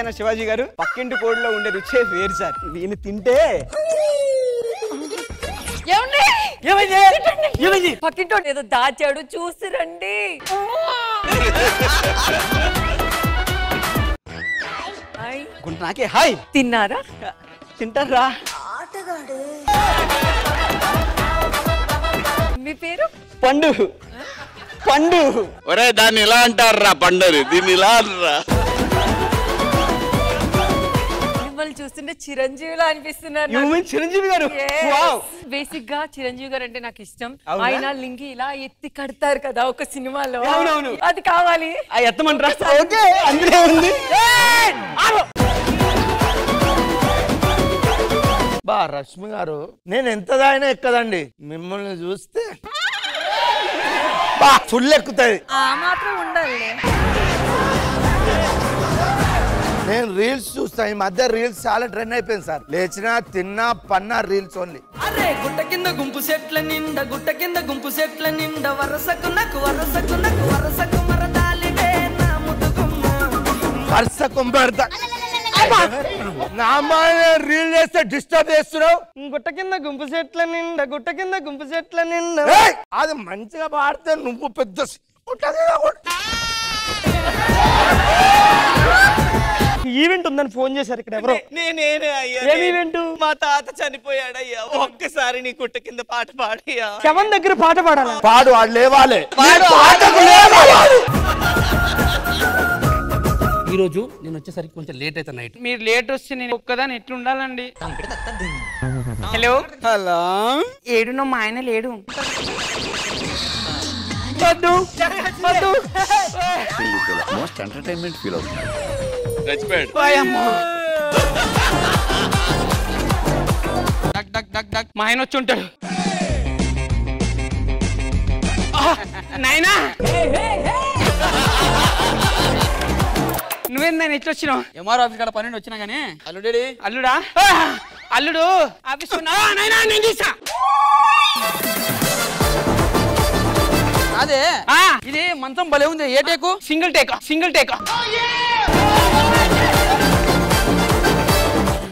నిజంగానే శివాజీ గారు పక్కింటి కోడిలో ఉండే రుచే వేరు సార్. దీన్ని తింటే పక్కింటో ఏదో దాచాడు చూసి రండి. నాకే హాయ్. తిన్నారా? తింటారా? మీ పేరు? పండు. పండు. ఒరే దాన్ని ఇలా అంటారా పండుని, దీన్ని ఇలా అంటారా? మిమ్మల్ని చూస్తుంటే చిరంజీవిలా అనిపిస్తున్నారు. చిరంజీవి గారు బేసిక్ గా చిరంజీవి గారు అంటే నాకు ఇష్టం. ఆయన లింగి ఇలా ఎత్తి కడతారు కదా ఒక సినిమాలో, అది కావాలి. ఎత్తమంటారా? ఓకే, అందులో ఉంది. బా రష్మి గారు, నేను ఎంత దాయినా ఎక్కదండి, మిమ్మల్ని చూస్తే బా ఫుల్ ఎక్కుతుంది. ఆ మాత్రం ఉండాలి. నేను రీల్స్ చూస్తా, ఈ మధ్య రీల్స్ చాలా ట్రెండ్ అయిపోయింది సార్. లేచినా తిన్నా పన్నా రీల్స్ ఓన్లీ. అరే గుట్ట కింద గుంపు సెట్ల నిండా, గుట్ట కింద గుంపు సెట్ల నిండా, వరసకు నాకు వరసకు నాకు వరసకు మరదాలిడే నా ముదుగుమ్మ. వరుసకు నా రీల్ చేస్తే డిస్టర్బ్ చేస్తున్నావు. గుట్ట కింద గుంపు చెట్ల నిండా, గుట్ట కింద గుంపు చెట్ల నిండా. అది మంచిగా పాడితే నువ్వు పెద్ద ఈవెంట్ ఉందని ఫోన్ చేశారు ఇక్కడ ఎవరో. నేనేనే అయ్యా. ఏం ఈవెంట్? మా తాత చనిపోయాడయ్యా, ఒక్కసారి నీ గుట్ట కింద పాట పాడయ్యా. శవం దగ్గర పాట పాడాలా? పాడు, వాడు లేవాలి. ఈ రోజు నేను వచ్చేసరికి కొంచెం లేట్ అయితే నైట్. మీరు లేట్ వస్తే నేను ఒక్కదాని ఎట్లుండాలండి? హలో హలో, ఏడునో మా ఆయన లేడు. మోస్ట్ ఎంటర్టైన్మెంట్ ఫీల్ అవుతుంది. మా ఆయన వచ్చి ఉంటాడు. నాయనా నువ్వేందని ఎట్లా వచ్చినావు? ఎంఆర్ ఆఫీస్ కాడ పన్నెండు వచ్చినా గానీ అల్లుడేడి. అల్లుడా? అల్లుడు ఆఫీస్ నేను తీసా. అదే ఇది మంచం భలే ఉంది. ఏ టేకు? Single teak. Single teak.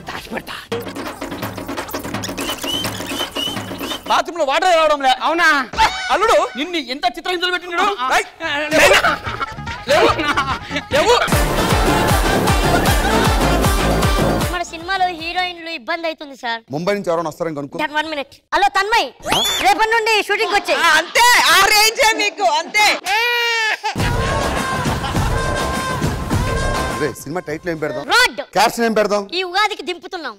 దాచిపెడతా. బాత్రూమ్ లో వాటర్ రావడం లే. అవునా? అల్లుడు నిన్ను ఎంత చిత్రహింసలు పెట్టినాడు. మన సినిమాలో హీరోయిన్లు ఇబ్బంది అవుతుంది సార్. ముంబై నుంచి ఎవరైనా వస్తారని కనుక్కో. 1 minute. హలో తన్మయ్, రేపటి నుండి షూటింగ్ వచ్చే. అంతే, ఆ రేంజే నీకు అంతే. రే సినిమా టైటిల్ ఏం పెడదాం? రాడ్. క్యాప్షన్ ఏం పెడదాం? ఈ ఉగాదికి దింపుతున్నాం.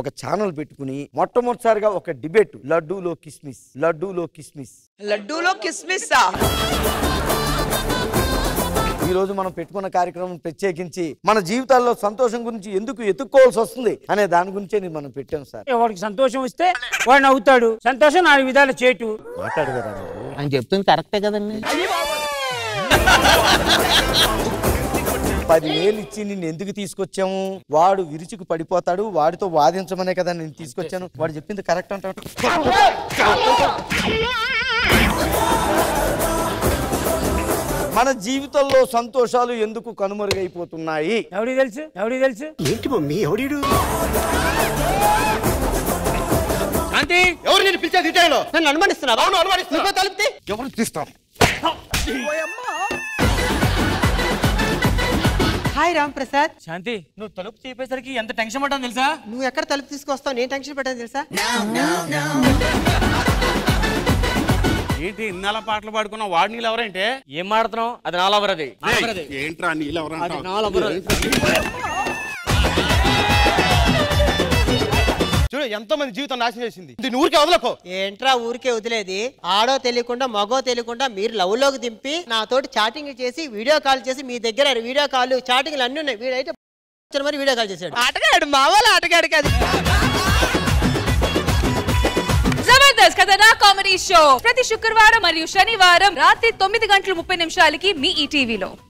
ఒక ఛానల్ పెట్టుకుని మొట్టమొదటిసారిగా ఒక డిబేట్, లడ్డూలో కిస్మిస్, లడ్డూలో కిస్మిస్. లడ్డూలో కిస్మిస్. ఈ రోజు మనం పెట్టుకున్న కార్యక్రమం ప్రత్యేకించి మన జీవితాల్లో సంతోషం గురించి ఎందుకు ఎత్తుక్కోవాల్సి వస్తుంది అనే దాని గురించే మనం పెట్టాం సార్. వాడికి సంతోషం వస్తే వాడు నవ్వుతాడు, సంతోషం 4 విధాలు చేటు. మాట్లాడు కదా ఆయన చెప్తుంది కరెక్టే కదండి. 10,000 ఇచ్చి నిన్ను ఎందుకు తీసుకొచ్చాము? వాడు విరుచుకు పడిపోతాడు, వాడితో వాదించమనే కదా నేను తీసుకొచ్చాను. వాడు చెప్పింది కరెక్ట్ అంటాడు. మన జీవితంలో సంతోషాలు ఎందుకు కనుమరుగైపోతున్నాయి? ఎవడికి తెలుసు? ఎవడికి తెలుసు? ఏంటి మమ్మీ ఎవడీడు? అంటే ఎవరు నేను పిలిచేది ఇటేలో? నన్ను అనుమానిస్తున్నావా? అవును అనుమానిస్తున్నా. తలిపితే ఎవరు తీస్తాం? హాయ్ రామ్ ప్రసాద్. శాంతి, నువ్వు తలుపు తీపేసరికి ఎంత టెన్షన్ పడ్డాను తెలుసా? నువ్వు ఎక్కడ తలుపు తీసుకొస్తావు, నేను టెన్షన్ పెట్టాను తెలుసా? ఏంటి ఇన్నాళ్ళ పాటలు పాడుకున్నా వాడు నీళ్ళు ఎవరంటే? ఏం మాడుతున్నావు? అది నా లవర్. అది ఏంట్రా నీళ్ళు ఎవరంటే? అది నా లవర్. చూడు ఎంతో మంది జీవితం నాశనం చేసింది. నువ్వు ఊరికే వదలకు. ఏంట్రా ఊరికే వదిలేది? ఆడో తెలియకుండా మగో తెలియకుండా మీరు లవ్ లోకి దింపి నాతోటి చాటింగ్ చేసి వీడియో కాల్ చేసి మీ దగ్గర వీడియో కాల్ చాటింగ్లు అన్ని ఉన్నాయి. వీడైతే మరి వీడియో కాల్ చేశాడు. ఆటగాడు మావాళ్ళు ఆటగాడు కాదు. జబర్దస్త్ కథనా కామెడీ షో ప్రతి శుక్రవారం మరియు శనివారం రాత్రి 9:30 మీ ఈటీవీలో.